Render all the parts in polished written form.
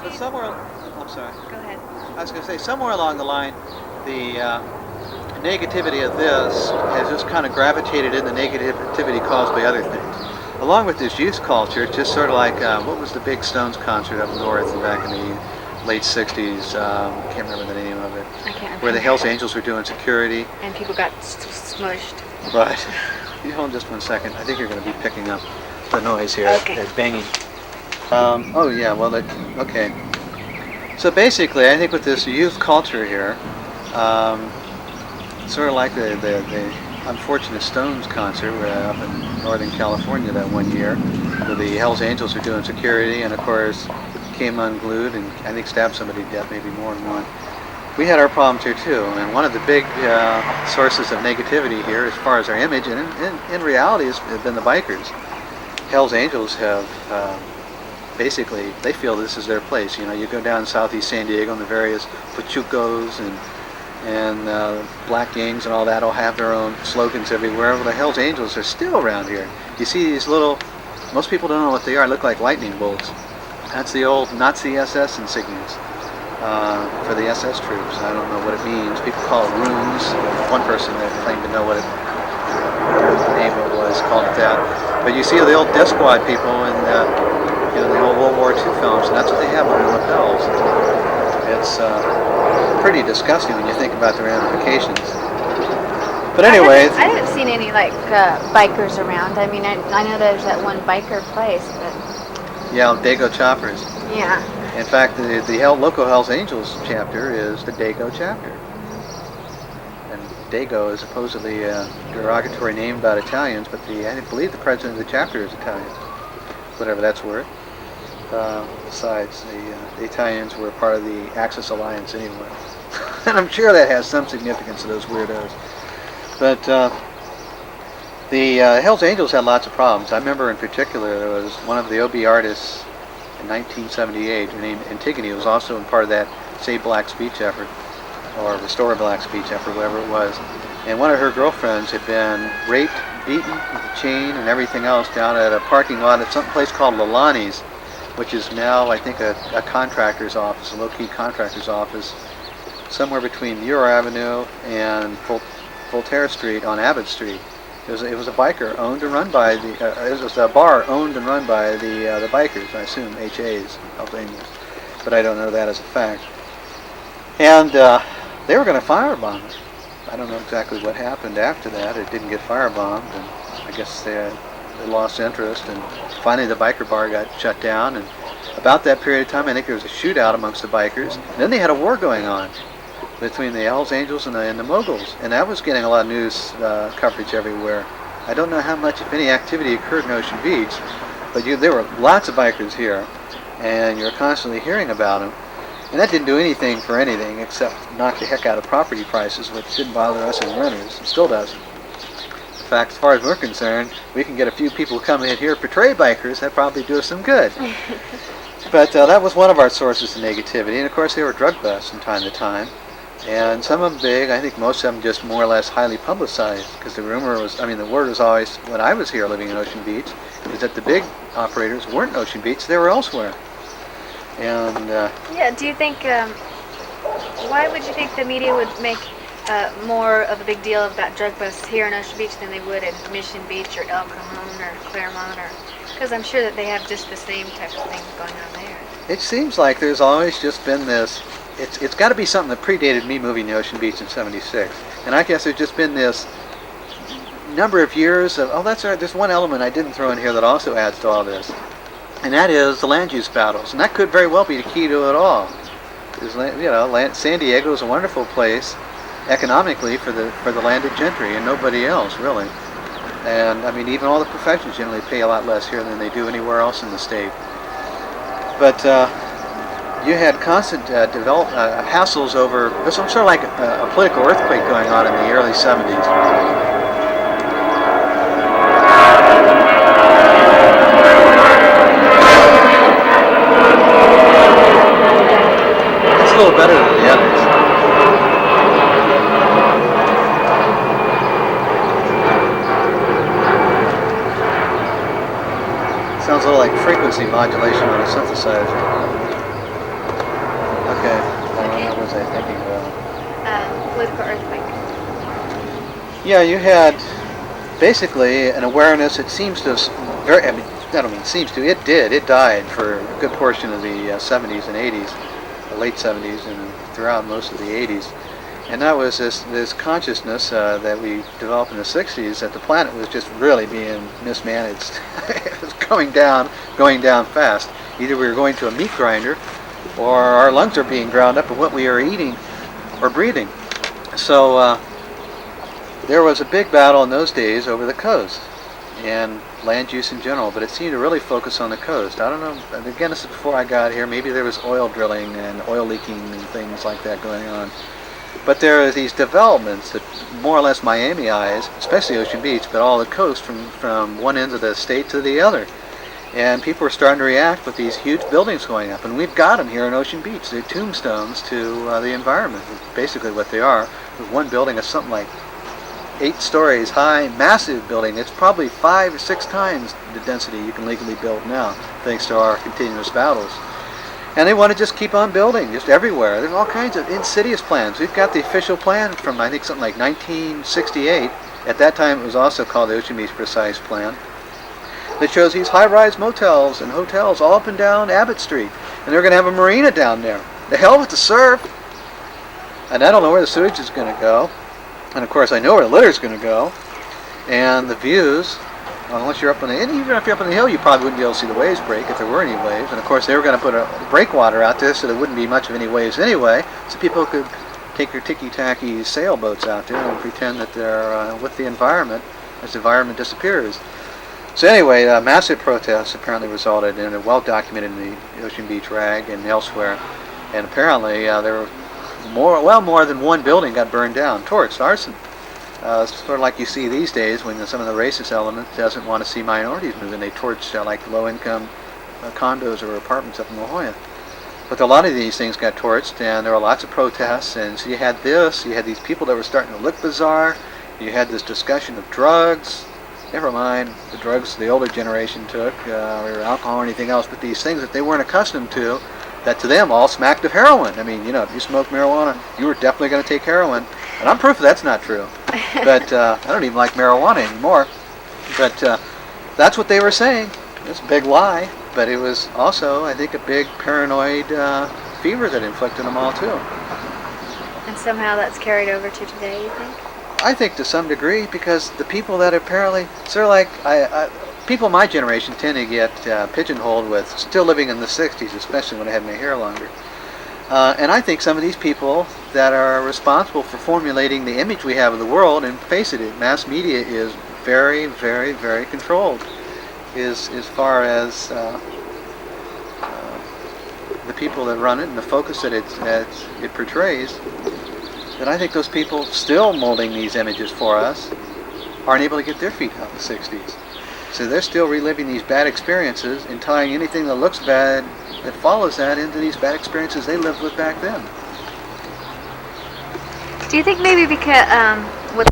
But somewhere, I'm sorry. Go ahead. I was going to say somewhere along the line, the negativity of this has just kind of gravitated in the negativity caused by other things. Along with this youth culture, it's just sort of like what was the big Stones concert up north back in the late 60s? Can't remember the name of it. I can't remember. Where the Hells Angels were doing security. And people got smushed. But, you hold on just 1 second. I think you're going to be picking up the noise here. Okay. That banging. Oh yeah, well, okay. So basically, I think with this youth culture here, sort of like the unfortunate Stones concert up in Northern California that one year, where the Hells Angels were doing security, and of course came unglued and I think stabbed somebody to death, maybe more than one. We had our problems here too, and one of the big sources of negativity here, as far as our image, and in reality, has been the bikers. Hells Angels have basically, they feel this is their place. You know, you go down southeast San Diego and the various Pachucos and black gangs and all that all have their own slogans everywhere. Well, the Hells Angels are still around here. You see these little, most people don't know what they are, look like lightning bolts. That's the old Nazi SS insignias for the SS troops. I don't know what it means. People call it runes. One person that claimed to know what the name of it was called it that. But you see the old Death Squad people in the old World War II films, and that's what they have on their lapels. It's pretty disgusting when you think about the ramifications. But anyway, I haven't seen any bikers around. I mean, I know there's that one biker place, but yeah, Dago Choppers. yeah. In fact, the local Hells Angels chapter is the Dago chapter. And Dago is supposedly a derogatory name about Italians, but I believe the president of the chapter is Italian, whatever that's worth. Besides, the Italians were part of the Axis alliance anyway. And I'm sure that has some significance to those weirdos. But the Hells Angels had lots of problems. I remember in particular there was one of the OB artists in 1978 named Antigone, who was also part of that Save Black Speech effort, or Restore Black Speech effort, whatever it was. And one of her girlfriends had been raped, beaten with a chain and everything else down at a parking lot at some place called Lalani's, which is now, I think, a contractor's office, a low-key contractor's office, somewhere between Euro Avenue and Voltaire Street on Abbott Street. It was a biker owned and run by it was a bar owned and run by the bikers, I assume, HAs, Hells Angels, but I don't know that as a fact. And they were going to firebomb it. I don't know exactly what happened after that. It didn't get firebombed, and I guess they lost interest, and finally the biker bar got shut down. And about that period of time, I think there was a shootout amongst the bikers. And then they had a war going on between the Hells Angels and the Moguls, and that was getting a lot of news coverage everywhere. I don't know how much, if any, activity occurred in Ocean Beach, but there were lots of bikers here, and you're constantly hearing about them. And that didn't do anything for anything except knock the heck out of property prices, which didn't bother us as renters. It still doesn't. In fact, as far as we're concerned, we can get a few people who come in here portray bikers. That probably do us some good. But that was one of our sources of negativity. And of course, there were drug busts from time to time. And some of them big. I think most of them just more or less highly publicized. Because the word was always, when I was here living in Ocean Beach, is that the big operators weren't in Ocean Beach, they were elsewhere. And yeah, do you think, why would you think the media would make more of a big deal about drug busts here in Ocean Beach than they would in Mission Beach or El Cajon or Claremont? Because I'm sure that they have just the same type of thing going on there. It seems like there's always just been this, it's got to be something that predated me moving to Ocean Beach in '76. And I guess there's just been this number of years of, that's right, there's one element I didn't throw in here that also adds to all this. And that is the land use battles. And that could very well be the key to it all. San Diego is a wonderful place economically for the landed gentry and nobody else, really. And I mean, even all the professions generally pay a lot less here than they do anywhere else in the state. But you had constant hassles over, there's some sort of like a political earthquake going on in the early 70s. A little better than the others. Sounds a little like frequency modulation on a synthesizer. Okay. Okay. What was I thinking about? Political earthquake. Yeah, you had basically an awareness. It seems to very. I mean, I don't mean seems to. It did. It died for a good portion of the 70s and 80s, the late 70s, and throughout most of the 80s. And that was this consciousness that we developed in the 60s that the planet was just really being mismanaged. It was going down fast. Either we were going to a meat grinder, or our lungs are being ground up of what we are eating or breathing. So there was a big battle in those days over the coast and land use in general, but it seemed to really focus on the coast. I don't know, again, this is before I got here. Maybe there was oil drilling and oil leaking and things like that going on. But there are these developments that more or less Miami-ized, especially Ocean Beach, but all the coast from one end of the state to the other. And people are starting to react with these huge buildings going up. And we've got them here in Ocean Beach. They're tombstones to the environment, basically what they are. With one building is something like 8 stories high, massive building. It's probably 5 or 6 times the density you can legally build now, thanks to our continuous battles. And they want to just keep on building, just everywhere. There's all kinds of insidious plans. We've got the official plan from, I think, something like 1968. At that time, it was also called the Ocean Beach Precise Plan. That shows these high-rise motels and hotels all up and down Abbott Street. And they're going to have a marina down there. The hell with the surf. And I don't know where the sewage is going to go. And of course, I know where the litter is going to go. And the views, unless you're up on the, and even if you're up on the hill, you probably wouldn't be able to see the waves break if there were any waves. And of course, they were going to put a breakwater out there so there wouldn't be much of any waves anyway, so people could take their ticky-tacky sailboats out there and pretend that they're with the environment as the environment disappears. So anyway, massive protests apparently resulted in it, well documented in the Ocean Beach Rag and elsewhere. And apparently there were more than one building got burned down, torched, arson. Sort of like you see these days when some of the racist element doesn't want to see minorities move in. They torch like low-income condos or apartments up in La Jolla. But a lot of these things got torched, and there were lots of protests. And so you had these people that were starting to look bizarre. You had this discussion of drugs. Never mind the drugs the older generation took, or alcohol or anything else, but these things that they weren't accustomed to, that to them all smacked of heroin. I mean, if you smoke marijuana, you were definitely going to take heroin. And I'm proof that's not true. But I don't even like marijuana anymore. But that's what they were saying. It's a big lie. But it was also, I think, a big paranoid fever that inflicted them all, too. And somehow that's carried over to today, you think? I think to some degree, because the people that apparently, sort of like, people my generation tend to get pigeonholed with still living in the 60s, especially when I had my hair longer. And I think some of these people that are responsible for formulating the image we have of the world, and face it, mass media is very, very, very controlled, as far as the people that run it and the focus that it portrays. That I think those people still molding these images for us aren't able to get their feet out of the 60s. So they're still reliving these bad experiences and tying anything that looks bad that follows that into these bad experiences they lived with back then. Do you think maybe because with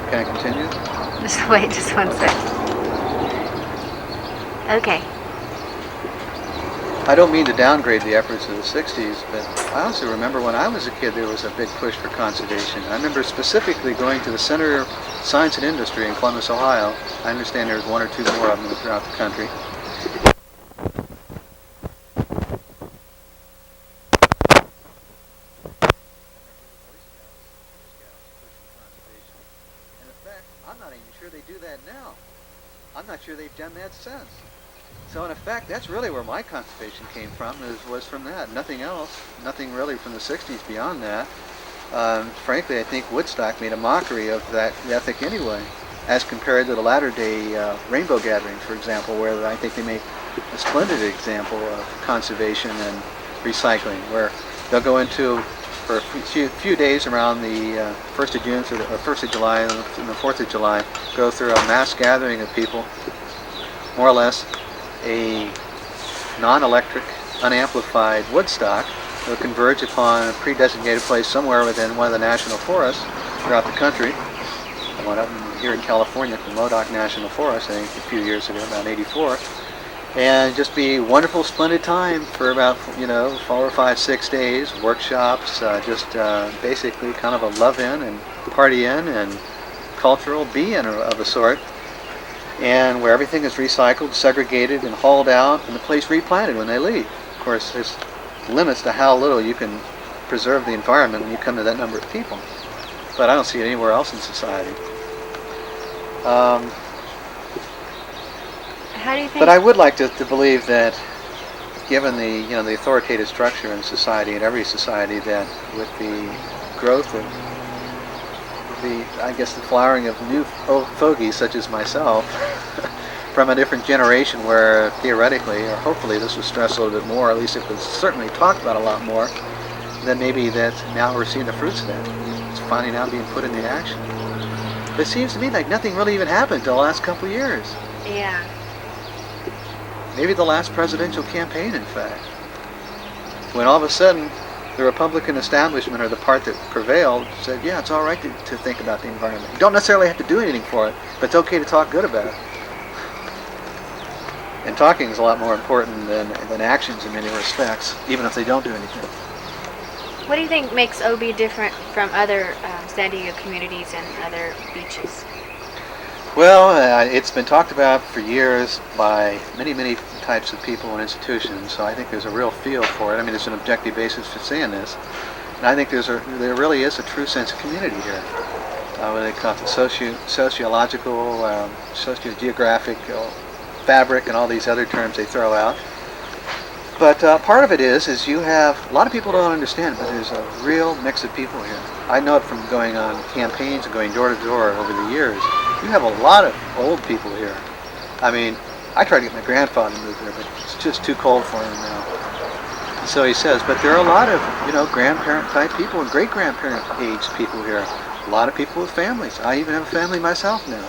Can I continue? Just wait, just one second. Okay. I don't mean to downgrade the efforts of the 60s, but I also remember when I was a kid there was a big push for conservation. I remember specifically going to the Center of Science and Industry in Columbus, Ohio. I understand there's 1 or 2 more of them throughout the country. I'm not even sure they do that now. I'm not sure they've done that since. So in effect, that's really where my conservation came from, was from that. Nothing else. Nothing really from the 60s beyond that. Frankly, I think Woodstock made a mockery of that ethic anyway, as compared to the latter-day rainbow gatherings, for example, where I think they make a splendid example of conservation and recycling, where they'll go into for a few days around the 1st of June through the 1st of July and the 4th of July, go through a mass gathering of people, more or less a non-electric, unamplified Woodstock. They'll converge upon a pre-designated place somewhere within one of the national forests throughout the country. One up here in California, the Modoc National Forest, I think a few years ago, about '84. And just be a wonderful, splendid time for about 4 or 5, 6 days. Workshops, basically kind of a love-in and party-in and cultural be-in of a sort. And where everything is recycled, segregated, and hauled out, and the place replanted when they leave. Of course, there's limits to how little you can preserve the environment when you come to that number of people. But I don't see it anywhere else in society. How do you think? But I would like to believe that, given the the authoritative structure in society, in every society, that with the growth of the flowering of new fogies such as myself from a different generation, where theoretically or hopefully this was stressed a little bit more, at least it was certainly talked about a lot more, then maybe that now we're seeing the fruits of that. It's finally now being put into action. But it seems to me like nothing really even happened until the last couple of years. Yeah. Maybe the last presidential campaign, in fact, when all of a sudden the Republican establishment, or the part that prevailed, said, yeah, it's all right to think about the environment. You don't necessarily have to do anything for it, but it's okay to talk good about it. And talking is a lot more important than actions in many respects, even if they don't do anything. What do you think makes OB different from other San Diego communities and other beaches? Well, it's been talked about for years by many, many types of people and institutions, so I think there's a real feel for it. I mean, there's an objective basis for saying this. And I think there really is a true sense of community here. What they call it the sociological, sociogeographic fabric, and all these other terms they throw out. But part of it is you have, a lot of people don't understand, but there's a real mix of people here. I know it from going on campaigns and going door to door over the years. You have a lot of old people here. I mean, I tried to get my grandfather to move here, but it's just too cold for him now. So he says, but there are a lot of, grandparent type people and great-grandparent age people here. A lot of people with families. I even have a family myself now.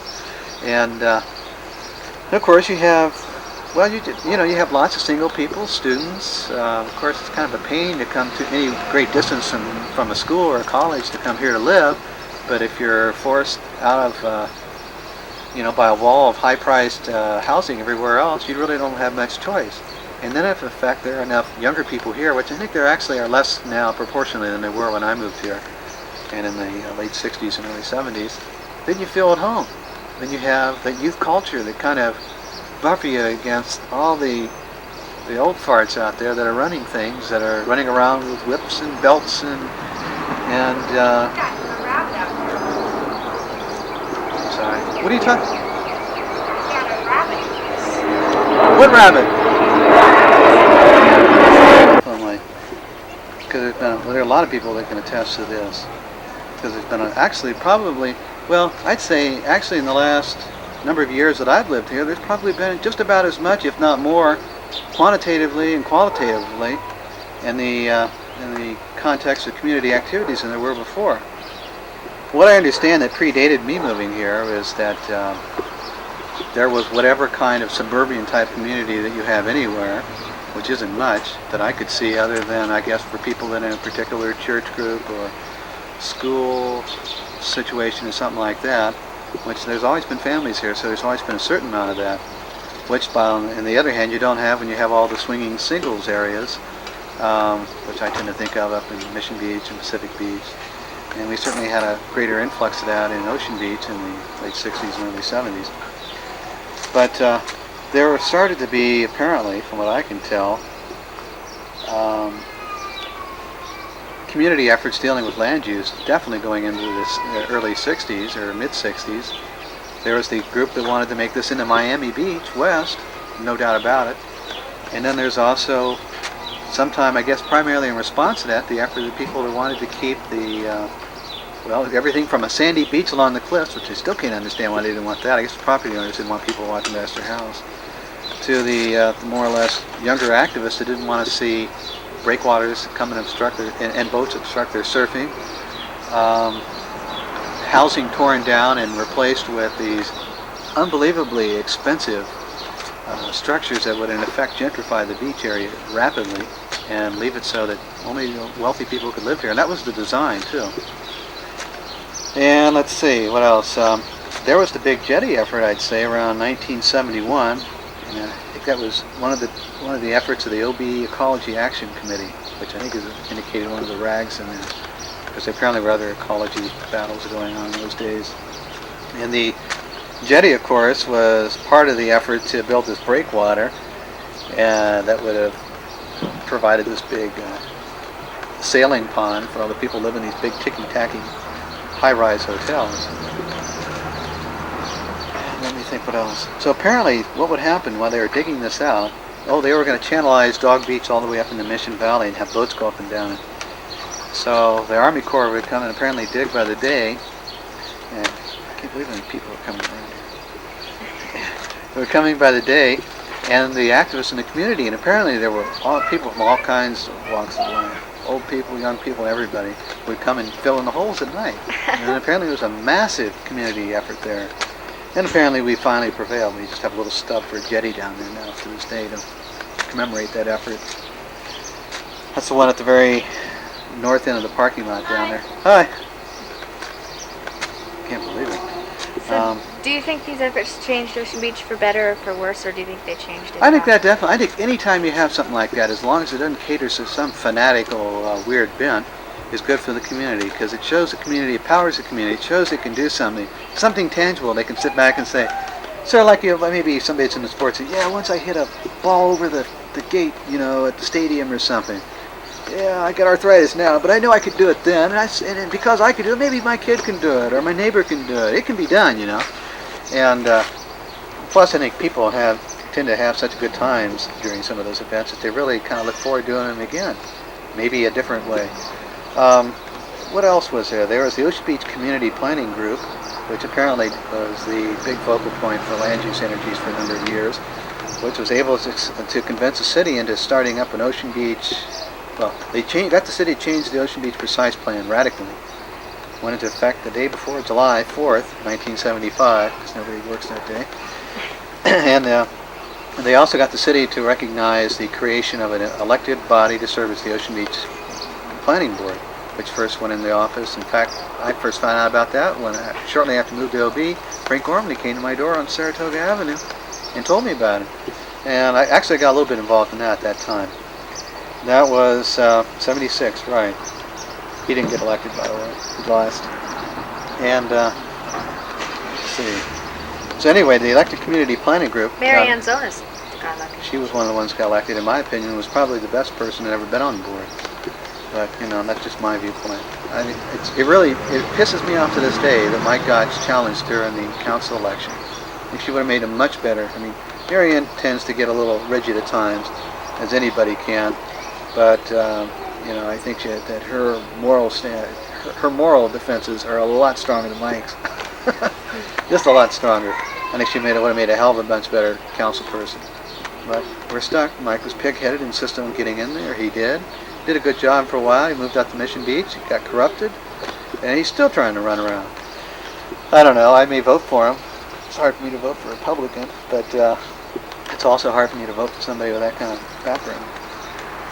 And of course you have, you have lots of single people, students. Of course, it's kind of a pain to come to any great distance from a school or a college to come here to live. But if you're forced out of, by a wall of high-priced housing everywhere else, you really don't have much choice. And then if in fact there are enough younger people here, which I think there actually are less now proportionally than they were when I moved here, and in the late 60s and early 70s, then you feel at home. Then you have that youth culture that kind of buffer you against all the old farts out there that are running things, that are running around with whips and belts and sorry. What are you talking? What rabbit? Because there are a lot of people that can attest to this. Because there's been I'd say actually in the last number of years that I've lived here, there's probably been just about as much, if not more, quantitatively and qualitatively in the context of community activities than there were before. What I understand that predated me moving here is that there was whatever kind of suburban type community that you have anywhere, which isn't much that I could see other than, I guess, for people in a particular church group or school situation or something like that, which there's always been families here, so there's always been a certain amount of that, which on the other hand you don't have when you have all the swinging singles areas, which I tend to think of up in Mission Beach and Pacific Beach. And we certainly had a greater influx of that in Ocean Beach in the late 60s and early 70s. But there started to be, apparently, from what I can tell, community efforts dealing with land use, definitely going into this early 60s or mid 60s. There was the group that wanted to make this into Miami Beach West, no doubt about it. And then there's also, sometime, I guess primarily in response to that, the effort of the people that wanted to keep the, everything from a sandy beach along the cliffs, which I still can't understand why they didn't want that. I guess the property owners didn't want people walking past their house, to the more or less younger activists that didn't want to see breakwaters come and obstruct and boats obstruct their surfing. Housing torn down and replaced with these unbelievably expensive structures that would in effect gentrify the beach area rapidly and leave it so that only wealthy people could live here. And that was the design too. And let's see, what else? There was the big jetty effort, I'd say, around 1971. And I think that was one of the efforts of the OB Ecology Action Committee, which I think is indicated one of the rags in there, because apparently were other ecology battles going on in those days. And the jetty, of course, was part of the effort to build this breakwater, and that would have provided this big sailing pond for all the people living in these big ticky-tacky high-rise hotels. Let me think what else. So apparently what would happen while they were digging this out, they were going to channelize Dog Beach all the way up into Mission Valley and have boats go up and down it. So the Army Corps would come and apparently dig by the day. And I can't believe how many people were coming around here. They were coming by the day, and the activists in the community, and apparently there were people from all kinds of walks of life. Old people, young people, everybody would come and fill in the holes at night. And apparently it was a massive community effort there. And apparently we finally prevailed. We just have a little stub for a jetty down there now to this day to commemorate that effort. That's the one at the very north end of the parking lot down there. Hi. Can't believe it. So, do you think these efforts changed Ocean Beach for better or for worse, or do you think they changed it? I think that definitely. I think any time you have something like that, as long as it doesn't cater to some fanatical, weird bent, is good for the community, because it shows the community, it powers the community, it shows it can do something tangible. They can sit back and say, sort of like maybe somebody's in the sports, yeah, once I hit a ball over the gate, at the stadium or something. Yeah, I got arthritis now, but I know I could do it then, and because I could do it, maybe my kid can do it, or my neighbor can do it. It can be done, And plus, I think people tend to have such good times during some of those events that they really kind of look forward to doing them again, maybe a different way. What else was there? There was the Ocean Beach Community Planning Group, which apparently was the big focal point for land use energies for a number of years, which was able to convince the city into starting up an Ocean Beach. Well, got the city to change the Ocean Beach Precise Plan radically. Went into effect the day before July 4th, 1975, because nobody works that day. And they also got the city to recognize the creation of an elected body to serve as the Ocean Beach Planning Board, which first went in the office. In fact, I first found out about that when shortly after I moved to OB, Frank Gormley came to my door on Saratoga Avenue and told me about it. And I actually got a little bit involved in that at that time. That was 76, right. He didn't get elected, by the way. He lost. And, let's see. So anyway, the Elected Community Planning Group... Mary Ann Zonas got elected. She was one of the ones who got elected. In my opinion, was probably the best person that ever been on the board. But, that's just my viewpoint. I mean, it pisses me off to this day that Mike Gotch challenged her in the council election. I think she would have made him much better. I mean, Mary Ann tends to get a little rigid at times, as anybody can. But, I think that her moral defenses are a lot stronger than Mike's. Just a lot stronger. I think she would have made a hell of a much better council person. But we're stuck. Mike was pig-headed, insisted on getting in there. He did. Did a good job for a while. He moved out to Mission Beach. He got corrupted. And he's still trying to run around. I don't know. I may vote for him. It's hard for me to vote for a Republican. But it's also hard for me to vote for somebody with that kind of background.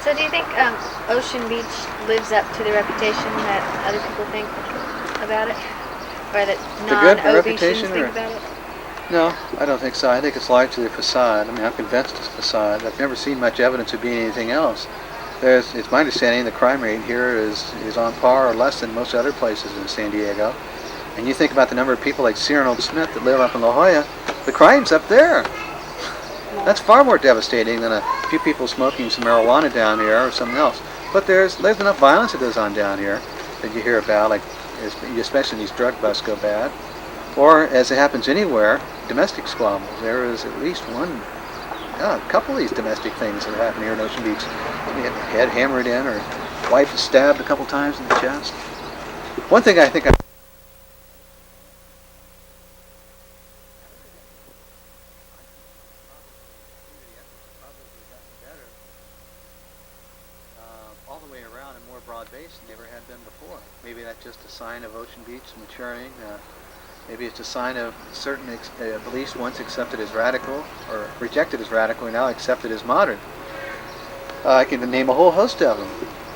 So do you think Ocean Beach lives up to the reputation that other people think about it? Or that non-OB-ians think about it? No, I don't think so. I think it's largely a facade. I mean, I'm convinced it's a facade. I've never seen much evidence of being anything else. It's my understanding the crime rate here is on par or less than most other places in San Diego. And you think about the number of people like Cyrano Smith that live up in La Jolla, the crime's up there. That's far more devastating than a few people smoking some marijuana down here or something else. But there's enough violence that goes on down here that you hear about, like especially these drug busts go bad. Or, as it happens anywhere, domestic squabbles. There is at least a couple of these domestic things that happen here in Ocean Beach. You get the head hammered in, or wife is stabbed a couple times in the chest. One thing I think ever had been before. Maybe that's just a sign of Ocean Beach maturing. Maybe it's a sign of certain beliefs once accepted as radical or rejected as radical and now accepted as modern. I can name a whole host of them.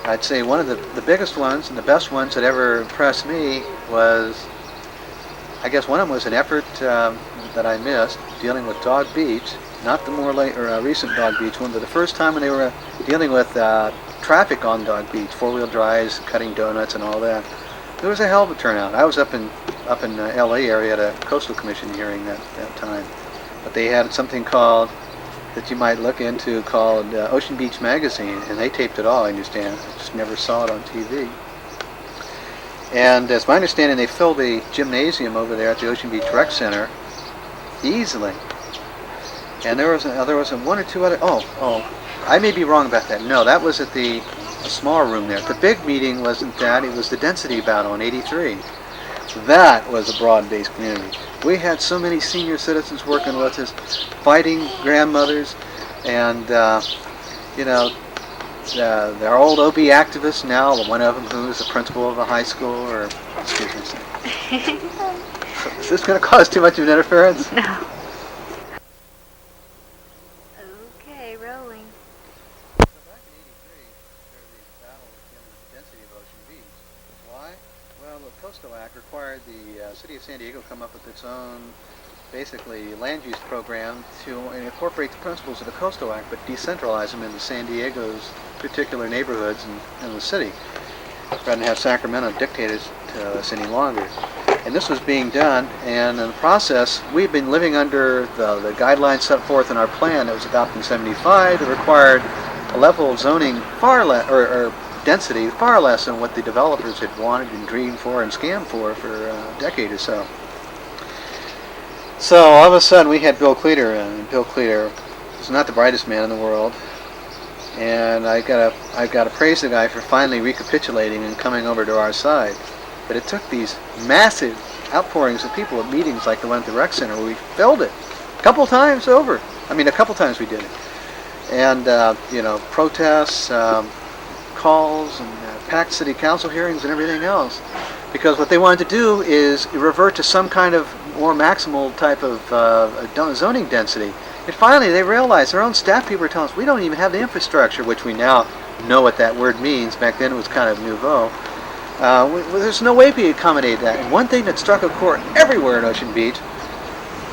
I'd say one of the biggest ones and the best ones that ever impressed me was, I guess one of them was an effort that I missed dealing with Dog Beach, not the more recent Dog Beach one, but the first time when they were dealing with traffic on Dog Beach, four-wheel drives, cutting donuts and all that. There was a hell of a turnout. I was up in LA area at a Coastal Commission hearing that time. But they had something called, that you might look into, called Ocean Beach Magazine, and they taped it all, I understand. I just never saw it on TV. And as my understanding, they filled the gymnasium over there at the Ocean Beach Rec Center easily. And there was one or two other, I may be wrong about that. No, that was at a small room there. The big meeting wasn't that, it was the density battle in '83. That was a broad-based community. We had so many senior citizens working with us, fighting grandmothers, and they're old OB activists now, one of them who is the principal of a high school, or, excuse me. Is this going to cause too much of an interference? No. Okay, rolling. So back in '83, there were these battles dealing with the density of Ocean Beach. Why? Well, the Coastal Act required the city of San Diego come up with its own, basically, land use program to incorporate the principles of the Coastal Act, but decentralize them into San Diego's particular neighborhoods and the city, rather than have Sacramento dictate it to us any longer. And this was being done, and in the process, we've been living under the guidelines set forth in our plan that was adopted in '75 that required a level of zoning far less, or density far less than what the developers had wanted and dreamed for and scammed for a decade or so. So all of a sudden we had Bill Cleater, and Bill Cleater was not the brightest man in the world. And I've got to praise the guy for finally recapitulating and coming over to our side. But it took these massive outpourings of people at meetings like the one at the rec center where we filled it a couple times over. I mean, a couple times we did it. And, protests, calls, and packed city council hearings and everything else. Because what they wanted to do is revert to some kind of more maximal type of zoning density. And finally, they realized, their own staff people were telling us, we don't even have the infrastructure, which we now know what that word means. Back then it was kind of nouveau. There's no way we could accommodate that. And one thing that struck a chord everywhere in Ocean Beach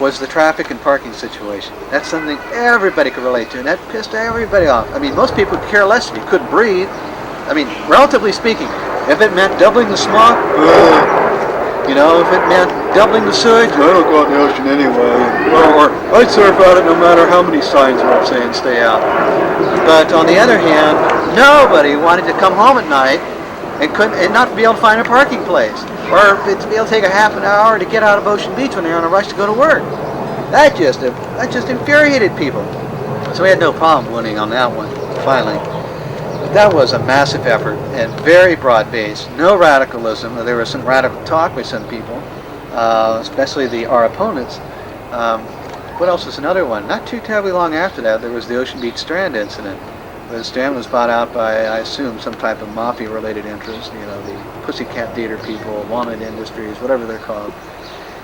was the traffic and parking situation. That's something everybody could relate to, and that pissed everybody off. I mean, most people could care less if you couldn't breathe. I mean, relatively speaking, if it meant doubling the smog, if it meant doubling the sewage, I don't go out in the ocean anyway. Or I'd surf out it no matter how many signs are up saying stay out. But on the other hand, nobody wanted to come home at night and not be able to find a parking place, or to be able to take a half an hour to get out of Ocean Beach when they're on a rush to go to work. That just infuriated people. So we had no problem winning on that one, finally. But that was a massive effort and very broad-based. No radicalism. There was some radical talk with some people, especially our opponents. What else was another one? Not too terribly long after that, there was the Ocean Beach Strand incident. The Strand was bought out by, I assume, some type of mafia-related interest, the Pussycat Theater people, Walnut Industries, whatever they're called.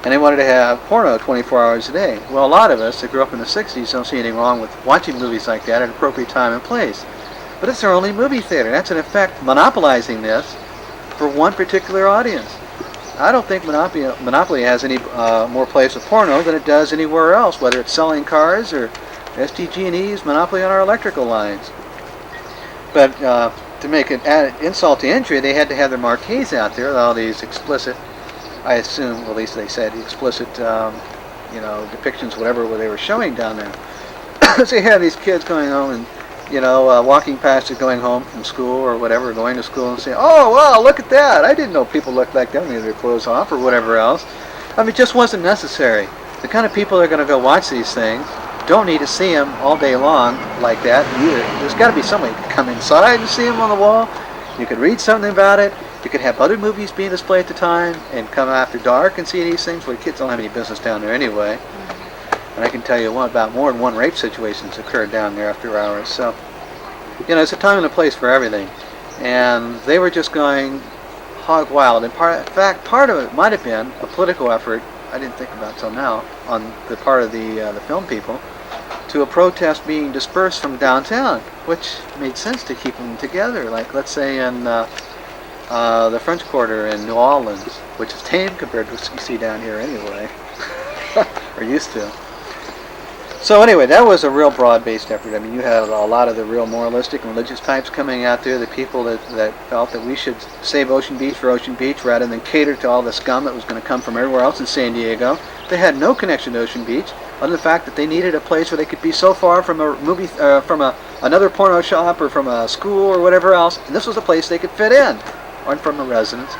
And they wanted to have porno 24 hours a day. Well, a lot of us that grew up in the 60s don't see anything wrong with watching movies like that at an appropriate time and place. But it's their only movie theater. That's, in effect, monopolizing this for one particular audience. I don't think Monopoly has any more place of porno than it does anywhere else, whether it's selling cars or SDG&E's monopoly on our electrical lines. But to make an insult to injury, they had to have their marquees out there with all these explicit, I assume, well, at least they said, explicit, depictions, whatever they were showing down there. So you had these kids going home and, walking past it, going home from school or whatever, going to school and saying, oh, wow, look at that. I didn't know people looked like that when they had their clothes off or whatever else. I mean, it just wasn't necessary. The kind of people that are going to go watch these things don't need to see them all day long like that either. There's got to be some way. You could come inside and see them on the wall. You could read something about it. You could have other movies being displayed at the time and come after dark and see these things. Well, the kids don't have any business down there anyway. And I can tell you about more than one rape situation that's occurred down there after hours. So, it's a time and a place for everything. and they were just going hog wild. In fact, part of it might have been a political effort. I didn't think about till now on the part of the film people to a protest being dispersed from downtown, which made sense to keep them together. Like let's say in the French Quarter in New Orleans, which is tame compared to what you see down here anyway, or used to. So anyway, that was a real broad-based effort. I mean, you had a lot of the real moralistic and religious types coming out there, the people that felt that we should save Ocean Beach for Ocean Beach rather than cater to all the scum that was going to come from everywhere else in San Diego. They had no connection to Ocean Beach, other than the fact that they needed a place where they could be so far from a movie, another porno shop or from a school or whatever else, and this was a place they could fit in, or from a residence.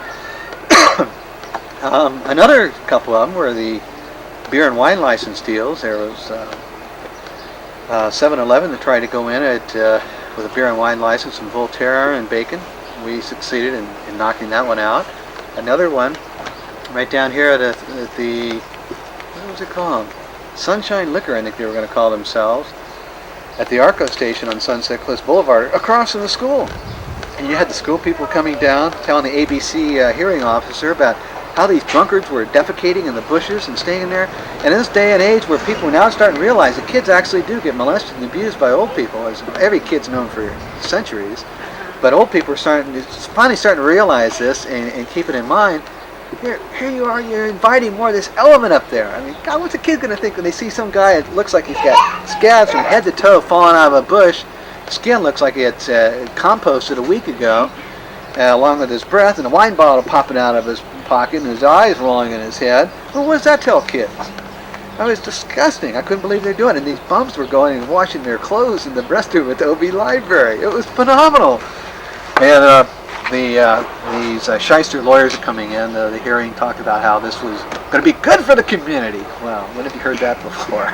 Another couple of them were the beer and wine license deals. There was 7-Eleven that tried to go in with a beer and wine license in Voltaire and Bacon. We succeeded in knocking that one out. Another one right down here at the what was it called? Sunshine Liquor, I think they were going to call themselves, at the Arco station on Sunset Cliffs Boulevard, across from the school. And you had the school people coming down, telling the ABC hearing officer about how these drunkards were defecating in the bushes and staying there. And in this day and age where people are now starting to realize that kids actually do get molested and abused by old people, as every kid's known for centuries, but old people are finally starting to realize this and keep it in mind. Here you are, you're inviting more of this element up there. I mean, God, what's a kid going to think when they see some guy that looks like he's got scabs from head to toe falling out of a bush, skin looks like it's composted a week ago, along with his breath, and a wine bottle popping out of his pocket and his eyes rolling in his head. Well, what does that tell kids? That was disgusting. I couldn't believe they were doing it. And these bums were going and washing their clothes in the restroom at the OB library. It was phenomenal. And these shyster lawyers are coming in. The hearing talked about how this was going to be good for the community. Well, when have you heard that before?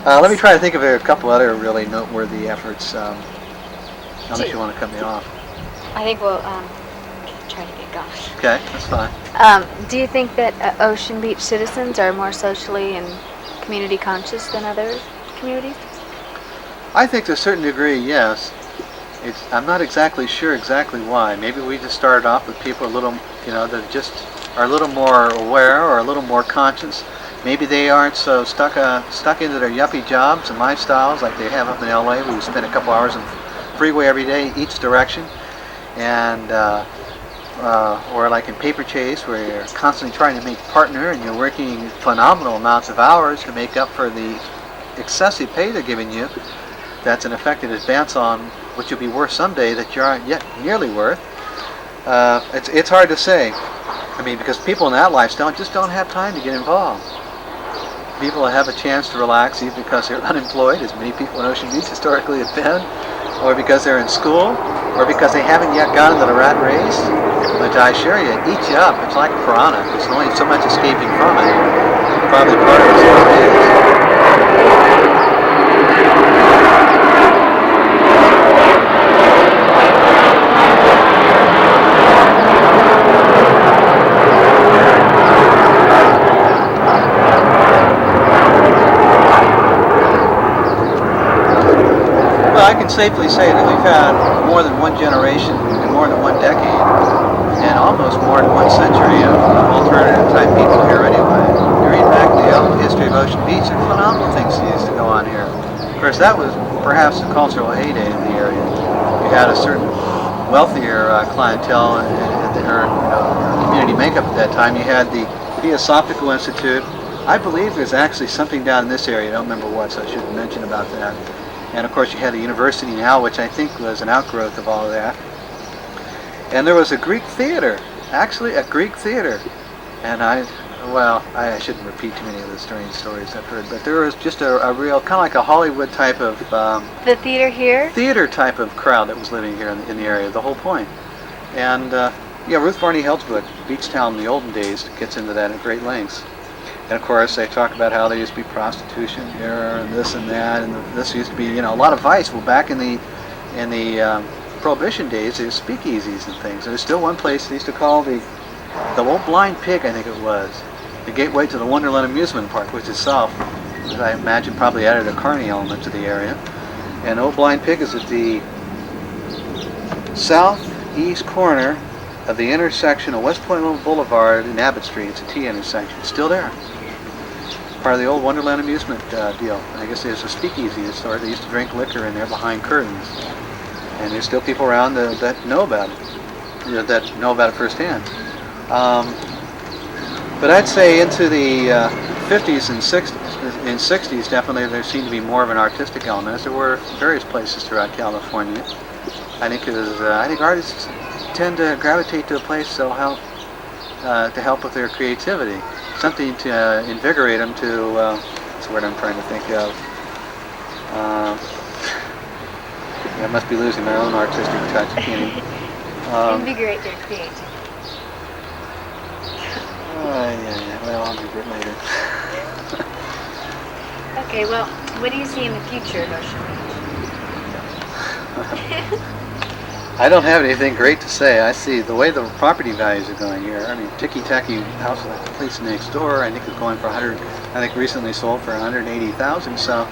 Let me try to think of a couple other really noteworthy efforts. Unless you want to cut me off. I think we'll try to get going. Okay, that's fine. Do you think that Ocean Beach citizens are more socially and community conscious than other communities? I think to a certain degree, yes. I'm not exactly sure exactly why. Maybe we just started off with people a little, that just are a little more aware or a little more conscious. Maybe they aren't so stuck into their yuppie jobs and lifestyles like they have up in LA. We spend a couple hours on the freeway every day, each direction, and or like in Paper Chase, where you're constantly trying to make partner and you're working phenomenal amounts of hours to make up for the excessive pay they're giving you. That's an effective advance on what you'll be worth someday that you aren't yet nearly worth. It's hard to say. I mean, because people in that lifestyle just don't have time to get involved. People that have a chance to relax either because they're unemployed, as many people in Ocean Beach historically have been, or because they're in school, or because they haven't yet gotten to the rat race, which I assure you, it eats you up. It's like a piranha. There's only so much escaping from it. Probably part of it is. I can safely say that we've had more than one generation and more than one decade and almost more than one century of alternative type people here anyway. You read back the history of Ocean Beach, there are phenomenal things that used to go on here. Of course, that was perhaps the cultural heyday in the area. You had a certain wealthier clientele and community makeup at that time. You had the Theosophical Institute. I believe there's actually something down in this area. I don't remember what, so I shouldn't mention about that. And of course you had the university now, which I think was an outgrowth of all of that. And there was a Greek theater, actually a Greek theater. And I shouldn't repeat too many of the strange stories I've heard, but there was just a real, kind of like a Hollywood type of... the theater here? Theater type of crowd that was living here in the area, the whole point. And Ruth Varney Held's book, Beach Town in the Olden Days, gets into that at great lengths. And of course, they talk about how there used to be prostitution here, and this and that, and this used to be, a lot of vice. Well, back in the Prohibition days, there was speakeasies and things. There's still one place they used to call the Old Blind Pig, I think it was, the gateway to the Wonderland Amusement Park, which itself, I imagine, probably added a carny element to the area. And Old Blind Pig is at the southeast corner of the intersection of West Point Boulevard and Abbott Street. It's a T intersection. It's still there. Part of the old Wonderland amusement deal. I guess there's a speakeasy store. They used to drink liquor in there behind curtains. And there's still people around that know about it, that know about it firsthand. But I'd say into the 50s and 60s, in 60s definitely there seemed to be more of an artistic element, as there were various places throughout California. I think artists tend to gravitate to a place that'll help to help with their creativity, something to invigorate them to. That's the word I'm trying to think of. I must be losing my own artistic touch. Invigorate their creativity. Yeah. Well, I'll do it later. Okay, well, what do you see in the future of Ocean Beach? I don't have anything great to say. I see the way the property values are going here. I mean, ticky-tacky house like the place next door, I think is going for 100. I think recently sold for 180,000. So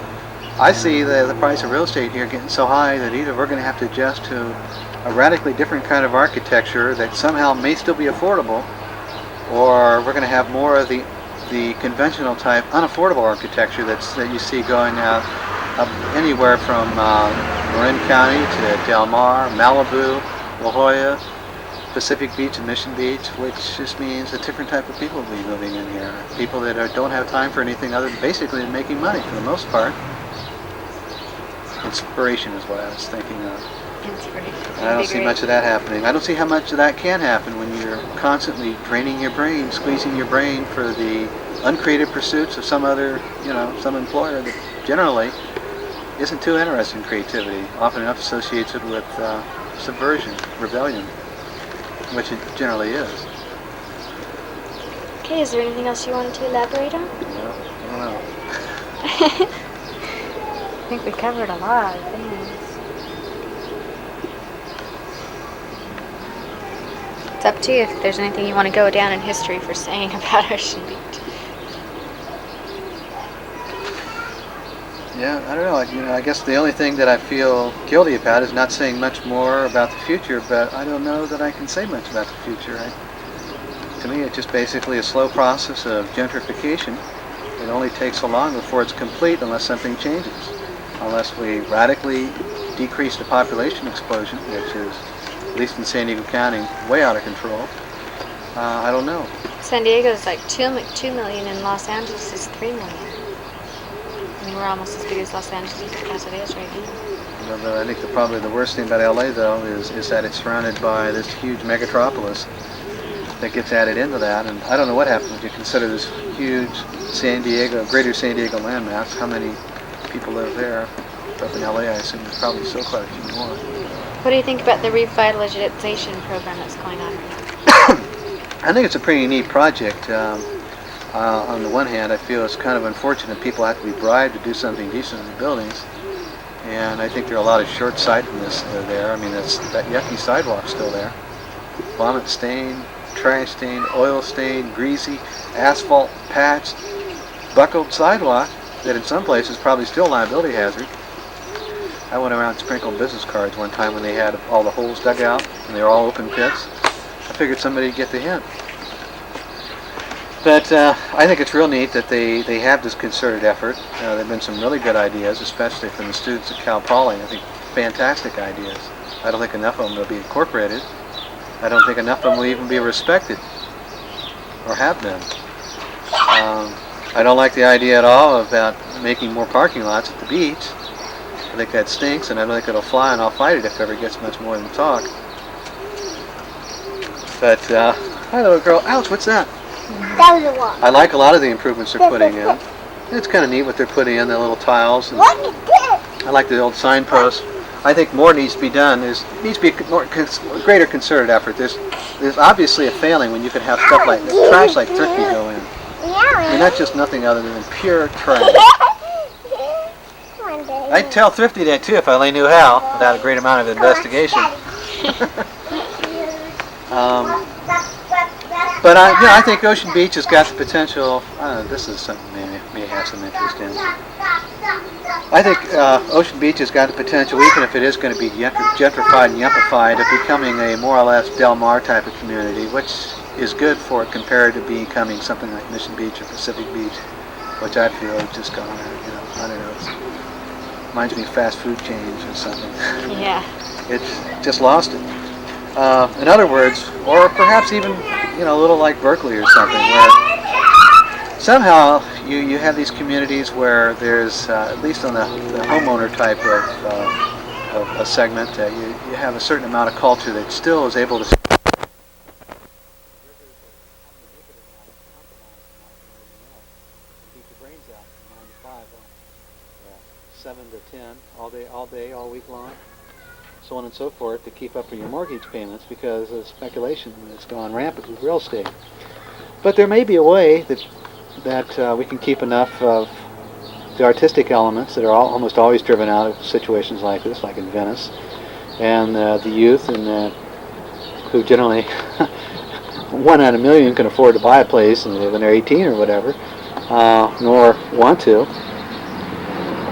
I see the price of real estate here getting so high that either we're going to have to adjust to a radically different kind of architecture that somehow may still be affordable, or we're going to have more of the conventional type unaffordable architecture that you see going up anywhere from Marin County to Del Mar, Malibu, La Jolla, Pacific Beach and Mission Beach, which just means a different type of people will be moving in here. People that don't have time for anything other than basically making money for the most part. Inspiration is what I was thinking of. Inspiration. I don't see much of that happening. I don't see how much of that can happen when you're constantly draining your brain, squeezing your brain for the uncreative pursuits of some other, some employer that generally isn't too interested in creativity, often enough associates it with subversion, rebellion, which it generally is. Okay, is there anything else you wanted to elaborate on? No, I don't know. I think we covered a lot of things. It's up to you if there's anything you want to go down in history for saying about Ocean Beach. Yeah, I don't know. I guess the only thing that I feel guilty about is not saying much more about the future, but I don't know that I can say much about the future. To me, it's just basically a slow process of gentrification. It only takes so long before it's complete unless something changes. Unless we radically decrease the population explosion, which is, at least in San Diego County, way out of control. I don't know. San Diego's like 2 million and Los Angeles is 3 million. I mean, we're almost as big as Los Angeles as it is right now. I think probably the worst thing about LA, though, is that it's surrounded by this huge megatropolis that gets added into that. And I don't know what happens if you consider this huge greater San Diego landmass. How many people live there? Up in LA, I assume there's probably still quite a few more. What do you think about the revitalization program that's going on? I think it's a pretty neat project. On the one hand, I feel it's kind of unfortunate people have to be bribed to do something decent in the buildings. And I think there are a lot of short-sightedness there. I mean, that yucky sidewalk's still there. Vomit stain, trash stain, oil stain, greasy, asphalt patched, buckled sidewalk that in some places probably still a liability hazard. I went around and sprinkled business cards one time when they had all the holes dug out and they were all open pits. I figured somebody would get the hint. But I think it's real neat that they have this concerted effort. There have been some really good ideas, especially from the students at Cal Poly. I think fantastic ideas. I don't think enough of them will be incorporated. I don't think enough of them will even be respected, or have been. I don't like the idea at all about making more parking lots at the beach. I think that stinks, and I don't think it'll fly, and I'll fight it if it ever gets much more than talk. But, hello girl. Ouch, what's that? I like a lot of the improvements they're putting in. It's kind of neat what they're putting in, the little tiles. And I like the old signposts. I think more needs to be done. There needs to be a greater concerted effort. There's obviously a failing when you can have stuff like trash like Turkey go in. I mean, that's just nothing other than pure trash. I'd tell Thrifty that too if I only knew how, without a great amount of investigation. But I think Ocean Beach has got the potential. This is something may have got some interest in. I think Ocean Beach has got the potential, even if it is going to be gentrified and yumpified, of becoming a more or less Del Mar type of community, which is good for it compared to becoming something like Mission Beach or Pacific Beach, which I feel has just gone, I don't know, it reminds me of fast food chains or something. Yeah. It's just lost it. In other words, or perhaps even, a little like Berkeley or something, where somehow you have these communities where there's, at least on the homeowner type of a segment, you have a certain amount of culture that still is able to 7 to 10, all day, all week long, so on and so forth, to keep up with your mortgage payments because of speculation that's gone rampant with real estate. But there may be a way that we can keep enough of the artistic elements that are almost always driven out of situations like this, like in Venice, and the youth, and who generally 1 out of a million can afford to buy a place when they're 18 or whatever, nor want to.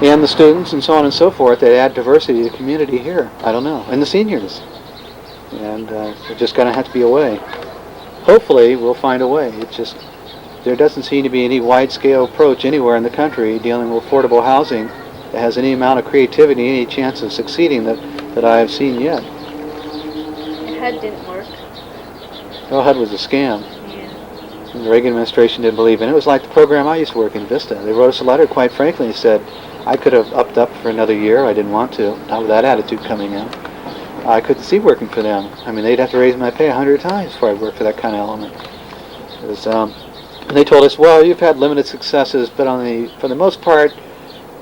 And the students and so on and so forth that add diversity to the community here. I don't know. And the seniors. And there's just going to have to be a way. Hopefully we'll find a way. It's just, there doesn't seem to be any wide-scale approach anywhere in the country dealing with affordable housing that has any amount of creativity, any chance of succeeding that I have seen yet. And HUD didn't work. Well, HUD was a scam. Yeah. And the Reagan administration didn't believe in it. It was like the program I used to work in, Vista. They wrote us a letter, quite frankly, and said, I could have upped up for another year. I didn't want to. Not with that attitude coming in. I couldn't see working for them. I mean, they'd have to raise my pay 100 times before I'd work for that kind of element. And they told us, well, you've had limited successes, but for the most part,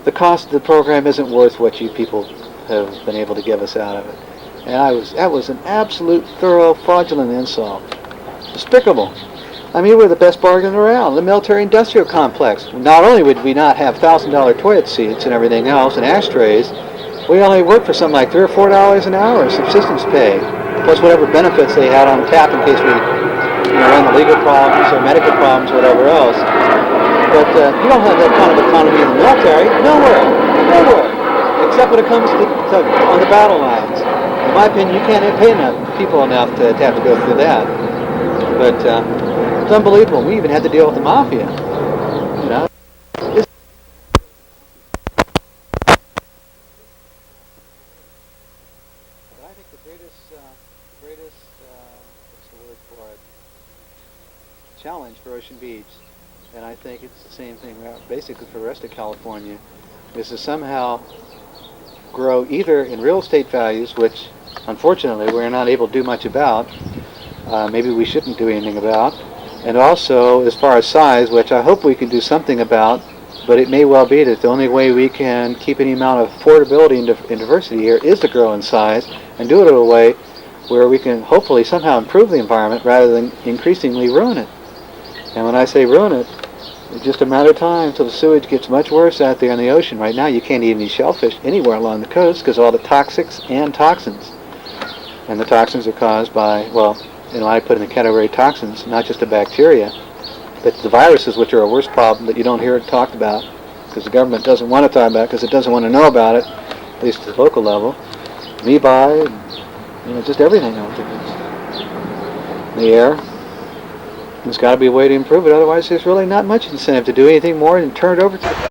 the cost of the program isn't worth what you people have been able to give us out of it. And that was an absolute, thorough, fraudulent insult. Despicable. I mean, we're the best bargain around. The military-industrial complex. Not only would we not have $1,000 toilet seats and everything else and ashtrays, we only worked for something like $3 or $4 an hour subsistence pay, plus whatever benefits they had on tap in case we ran the legal problems or medical problems, whatever else. But you don't have that kind of economy in the military. Nowhere. Except when it comes to on the battle lines. In my opinion, you can't pay people enough to have to go through that. But it's unbelievable. We even had to deal with the mafia. But I think the greatest what's the word for it? Challenge for Ocean Beach, and I think it's the same thing basically for the rest of California, is to somehow grow either in real estate values, which unfortunately we're not able to do much about. Maybe we shouldn't do anything about. And also, as far as size, which I hope we can do something about, but it may well be that the only way we can keep any amount of affordability and diversity here is to grow in size and do it in a way where we can hopefully somehow improve the environment rather than increasingly ruin it. And when I say ruin it, it's just a matter of time until the sewage gets much worse out there in the ocean. Right now, you can't eat any shellfish anywhere along the coast because of all the toxics and toxins. And the toxins are caused by, I put in the category of toxins, not just the bacteria, but the viruses, which are a worse problem that you don't hear it talked about because the government doesn't want to talk about it because it doesn't want to know about it, at least at the local level. Amoebae, just everything out there. The air. There's got to be a way to improve it, otherwise there's really not much incentive to do anything more than turn it over to the